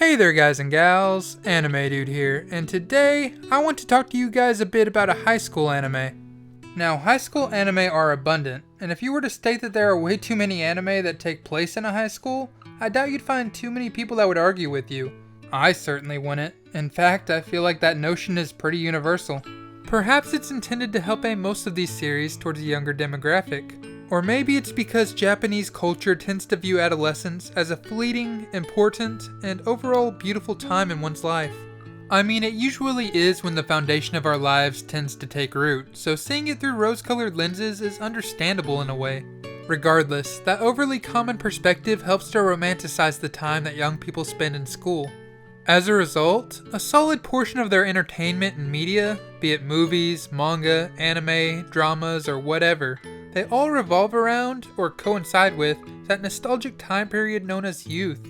Hey there guys and gals, Anime Dude here, and today I want to talk to you guys a bit about a high school anime. Now, high school anime are abundant, and if you were to state that there are way too many anime that take place in a high school, I doubt you'd find too many people that would argue with you. I certainly wouldn't. In fact, I feel like that notion is pretty universal. Perhaps it's intended to help aim most of these series towards a younger demographic. Or maybe it's because Japanese culture tends to view adolescence as a fleeting, important, and overall beautiful time in one's life. I mean, it usually is when the foundation of our lives tends to take root, so seeing it through rose-colored lenses is understandable in a way. Regardless, that overly common perspective helps to romanticize the time that young people spend in school. As a result, a solid portion of their entertainment and media, be it movies, manga, anime, dramas, or whatever, they all revolve around, or coincide with, that nostalgic time period known as youth.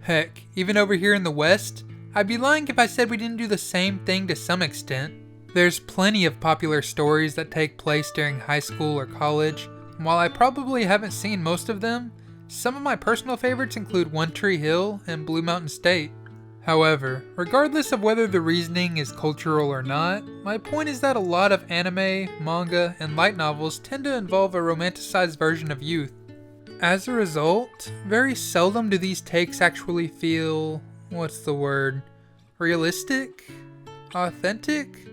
Heck, even over here in the West, I'd be lying if I said we didn't do the same thing to some extent. There's plenty of popular stories that take place during high school or college, and while I probably haven't seen most of them, some of my personal favorites include One Tree Hill and Blue Mountain State. However, regardless of whether the reasoning is cultural or not, my point is that a lot of anime, manga, and light novels tend to involve a romanticized version of youth. As a result, very seldom do these takes actually feel, realistic? Authentic?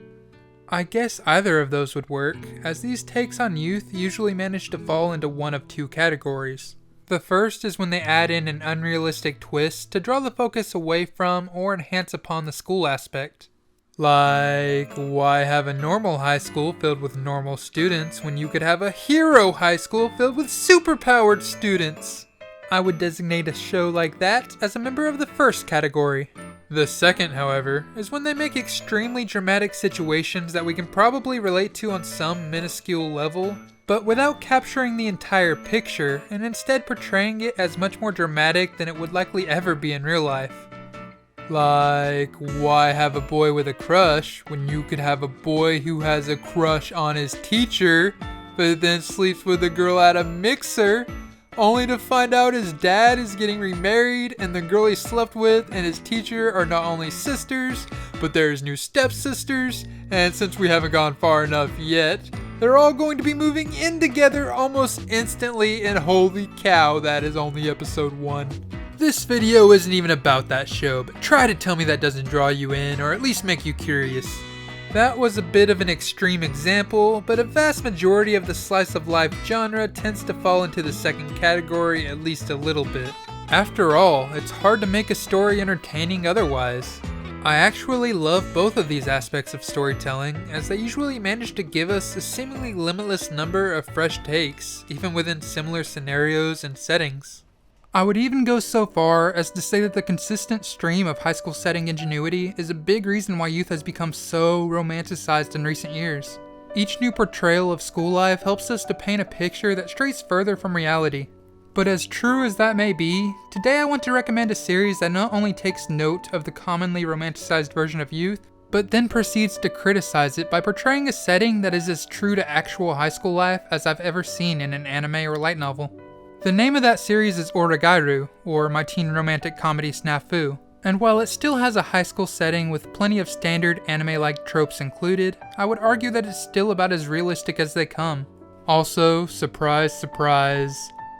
I guess either of those would work, as these takes on youth usually manage to fall into one of two categories. The first is when they add in an unrealistic twist to draw the focus away from or enhance upon the school aspect. Like, why have a normal high school filled with normal students when you could have a hero high school filled with superpowered students? I would designate a show like that as a member of the first category. The second, however, is when they make extremely dramatic situations that we can probably relate to on some minuscule level, but without capturing the entire picture and instead portraying it as much more dramatic than it would likely ever be in real life. Like, why have a boy with a crush when you could have a boy who has a crush on his teacher, but then sleeps with a girl at a mixer, only to find out his dad is getting remarried and the girl he slept with and his teacher are not only sisters, but they're his new stepsisters, and since we haven't gone far enough yet, they're all going to be moving in together almost instantly, and holy cow, that is only episode 1. This video isn't even about that show, but try to tell me that doesn't draw you in, or at least make you curious. That was a bit of an extreme example, but a vast majority of the slice of life genre tends to fall into the second category at least a little bit. After all, it's hard to make a story entertaining otherwise. I actually love both of these aspects of storytelling, as they usually manage to give us a seemingly limitless number of fresh takes, even within similar scenarios and settings. I would even go so far as to say that the consistent stream of high school setting ingenuity is a big reason why youth has become so romanticized in recent years. Each new portrayal of school life helps us to paint a picture that strays further from reality. But as true as that may be, today I want to recommend a series that not only takes note of the commonly romanticized version of youth, but then proceeds to criticize it by portraying a setting that is as true to actual high school life as I've ever seen in an anime or light novel. The name of that series is Oregairu, or my teen romantic comedy SNAFU, and while it still has a high school setting with plenty of standard anime-like tropes included, I would argue that it's still about as realistic as they come. Also, surprise, surprise,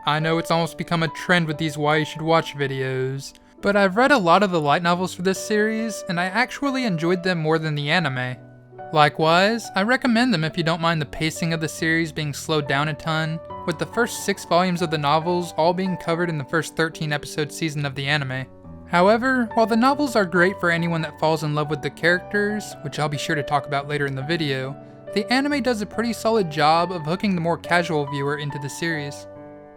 I know it's almost become a trend with these why you should watch videos, but I've read a lot of the light novels for this series, and I actually enjoyed them more than the anime. Likewise, I recommend them if you don't mind the pacing of the series being slowed down a ton, with the first 6 volumes of the novels all being covered in the first 13 episode season of the anime. However, while the novels are great for anyone that falls in love with the characters, which I'll be sure to talk about later in the video, the anime does a pretty solid job of hooking the more casual viewer into the series.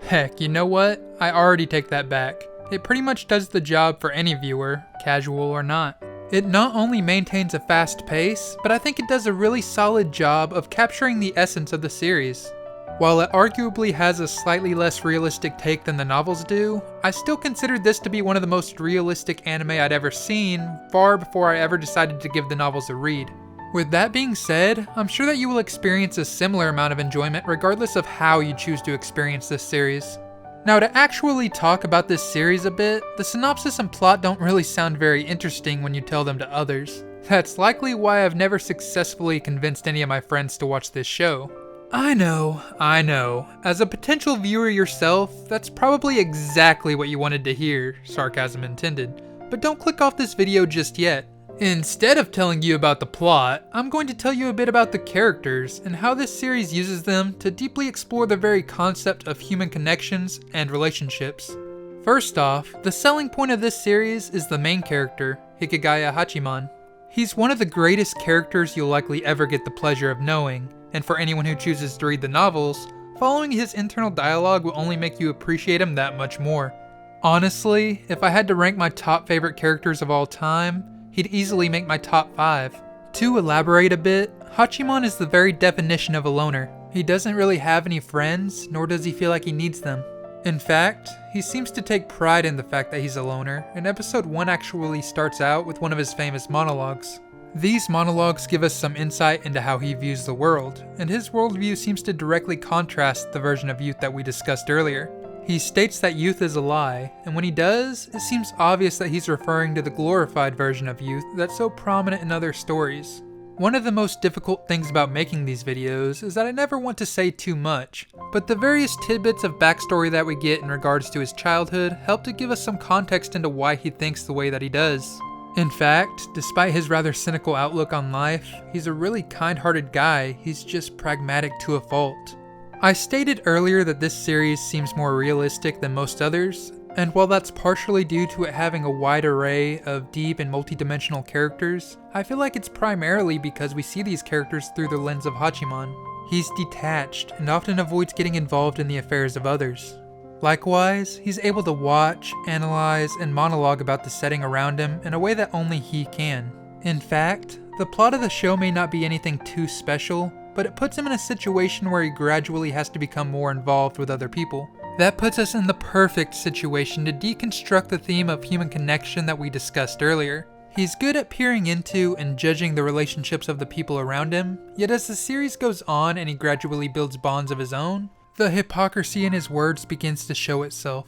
Heck, you know what? I already take that back. It pretty much does the job for any viewer, casual or not. It not only maintains a fast pace, but I think it does a really solid job of capturing the essence of the series. While it arguably has a slightly less realistic take than the novels do, I still consider this to be one of the most realistic anime I'd ever seen, far before I ever decided to give the novels a read. With that being said, I'm sure that you will experience a similar amount of enjoyment regardless of how you choose to experience this series. Now, to actually talk about this series a bit, the synopsis and plot don't really sound very interesting when you tell them to others. That's likely why I've never successfully convinced any of my friends to watch this show. I know. As a potential viewer yourself, that's probably exactly what you wanted to hear, sarcasm intended. But don't click off this video just yet. Instead of telling you about the plot, I'm going to tell you a bit about the characters and how this series uses them to deeply explore the very concept of human connections and relationships. First off, the selling point of this series is the main character, Hikigaya Hachiman. He's one of the greatest characters you'll likely ever get the pleasure of knowing, and for anyone who chooses to read the novels, following his internal dialogue will only make you appreciate him that much more. Honestly, if I had to rank my top favorite characters of all time, he'd easily make my top 5. To elaborate a bit, Hachiman is the very definition of a loner. He doesn't really have any friends, nor does he feel like he needs them. In fact, he seems to take pride in the fact that he's a loner, and episode 1 actually starts out with one of his famous monologues. These monologues give us some insight into how he views the world, and his worldview seems to directly contrast the version of youth that we discussed earlier. He states that youth is a lie, and when he does, it seems obvious that he's referring to the glorified version of youth that's so prominent in other stories. One of the most difficult things about making these videos is that I never want to say too much, but the various tidbits of backstory that we get in regards to his childhood help to give us some context into why he thinks the way that he does. In fact, despite his rather cynical outlook on life, he's a really kind-hearted guy. He's just pragmatic to a fault. I stated earlier that this series seems more realistic than most others, and while that's partially due to it having a wide array of deep and multidimensional characters, I feel like it's primarily because we see these characters through the lens of Hachiman. He's detached and often avoids getting involved in the affairs of others. Likewise, he's able to watch, analyze, and monologue about the setting around him in a way that only he can. In fact, the plot of the show may not be anything too special, but it puts him in a situation where he gradually has to become more involved with other people. That puts us in the perfect situation to deconstruct the theme of human connection that we discussed earlier. He's good at peering into and judging the relationships of the people around him, yet as the series goes on and he gradually builds bonds of his own, the hypocrisy in his words begins to show itself.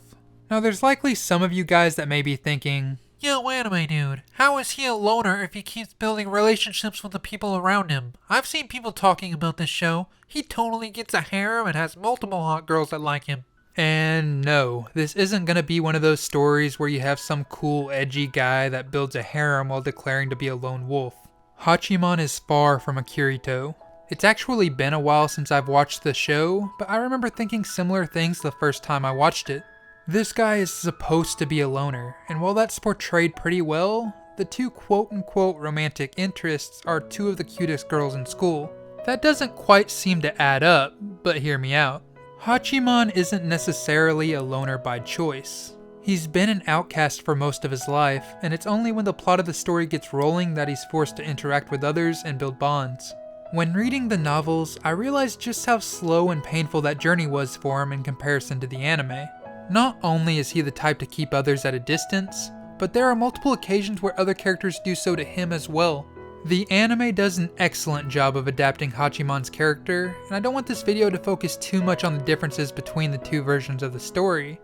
Now there's likely some of you guys that may be thinking, Yo, anime dude, how is he a loner if he keeps building relationships with the people around him? I've seen people talking about this show. He totally gets a harem and has multiple hot girls that like him. and no, this isn't gonna be one of those stories where you have some cool edgy guy that builds a harem while declaring to be a lone wolf. Hachiman is far from a Kirito. It's actually been a while since I've watched the show, but I remember thinking similar things the first time I watched it. This guy is supposed to be a loner, and while that's portrayed pretty well, the two quote-unquote romantic interests are two of the cutest girls in school. That doesn't quite seem to add up, but hear me out. Hachiman isn't necessarily a loner by choice. He's been an outcast for most of his life, and it's only when the plot of the story gets rolling that he's forced to interact with others and build bonds. When reading the novels, I realized just how slow and painful that journey was for him in comparison to the anime. Not only is he the type to keep others at a distance, but there are multiple occasions where other characters do so to him as well. The anime does an excellent job of adapting Hachiman's character, and I don't want this video to focus too much on the differences between the two versions of the story,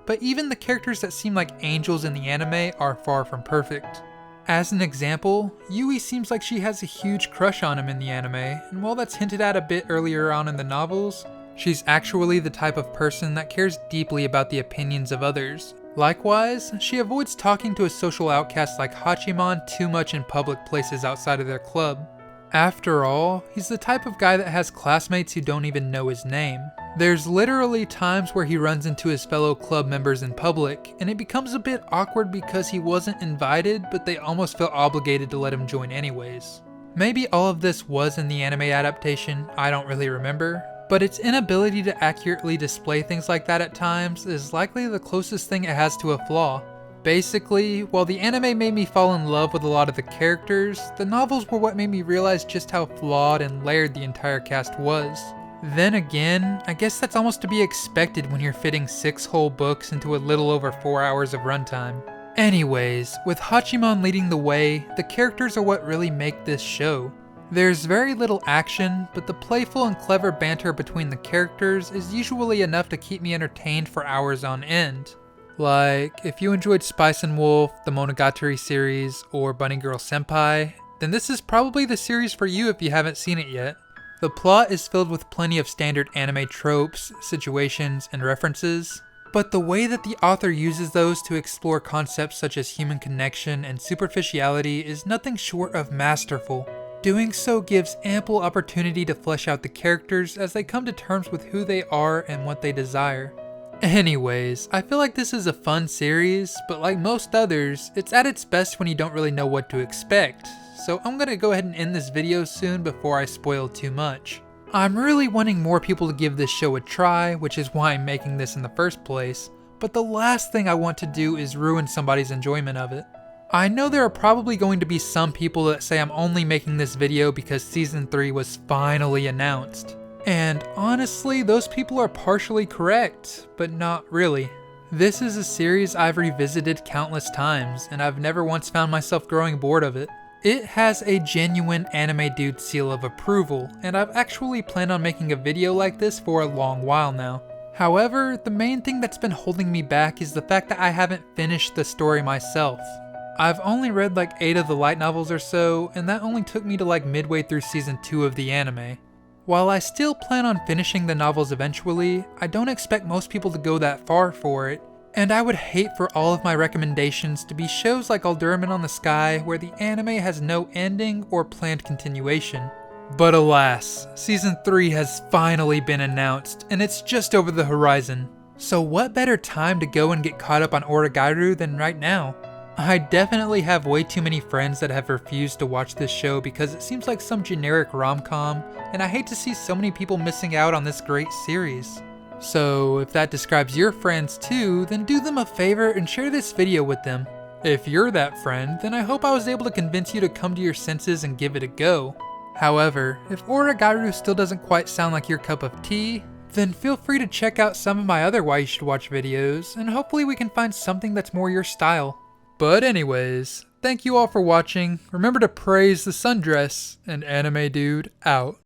but even the characters that seem like angels in the anime are far from perfect. As an example, Yui seems like she has a huge crush on him in the anime, and while that's hinted at a bit earlier on in the novels, she's actually the type of person that cares deeply about the opinions of others. Likewise, she avoids talking to a social outcast like Hachiman too much in public places outside of their club. After all, he's the type of guy that has classmates who don't even know his name. There's literally times where he runs into his fellow club members in public, and it becomes a bit awkward because he wasn't invited, but they almost feel obligated to let him join anyways. Maybe all of this was in the anime adaptation, I don't really remember, but its inability to accurately display things like that at times is likely the closest thing it has to a flaw. Basically, while the anime made me fall in love with a lot of the characters, the novels were what made me realize just how flawed and layered the entire cast was. Then again, I guess that's almost to be expected when you're fitting 6 whole books into a little over 4 hours of runtime. Anyways, with Hachiman leading the way, the characters are what really make this show. There's very little action, but the playful and clever banter between the characters is usually enough to keep me entertained for hours on end. Like, if you enjoyed Spice and Wolf, the Monogatari series, or Bunny Girl Senpai, then this is probably the series for you if you haven't seen it yet. The plot is filled with plenty of standard anime tropes, situations, and references, but the way that the author uses those to explore concepts such as human connection and superficiality is nothing short of masterful. Doing so gives ample opportunity to flesh out the characters as they come to terms with who they are and what they desire. Anyways, I feel like this is a fun series, but like most others, it's at its best when you don't really know what to expect. So I'm gonna go ahead and end this video soon before I spoil too much. I'm really wanting more people to give this show a try, which is why I'm making this in the first place, but the last thing I want to do is ruin somebody's enjoyment of it. I know there are probably going to be some people that say I'm only making this video because Season 3 was finally announced. And honestly, those people are partially correct, but not really. This is a series I've revisited countless times, and I've never once found myself growing bored of it. It has a genuine anime dude seal of approval, and I've actually planned on making a video like this for a long while now. However, the main thing that's been holding me back is the fact that I haven't finished the story myself. I've only read like 8 of the light novels or so, and that only took me to like midway through season 2 of the anime. While I still plan on finishing the novels eventually, I don't expect most people to go that far for it, and I would hate for all of my recommendations to be shows like Alderamin on the Sky where the anime has no ending or planned continuation. But alas, season 3 has finally been announced, and it's just over the horizon. So what better time to go and get caught up on Oregairu than right now? I definitely have way too many friends that have refused to watch this show because it seems like some generic rom-com, and I hate to see so many people missing out on this great series. So if that describes your friends too, then do them a favor and share this video with them. If you're that friend, then I hope I was able to convince you to come to your senses and give it a go. However, if Oregairu still doesn't quite sound like your cup of tea, then feel free to check out some of my other Why You Should Watch videos, and hopefully we can find something that's more your style. But anyways, thank you all for watching, remember to praise the sundress, and Anime Dude out.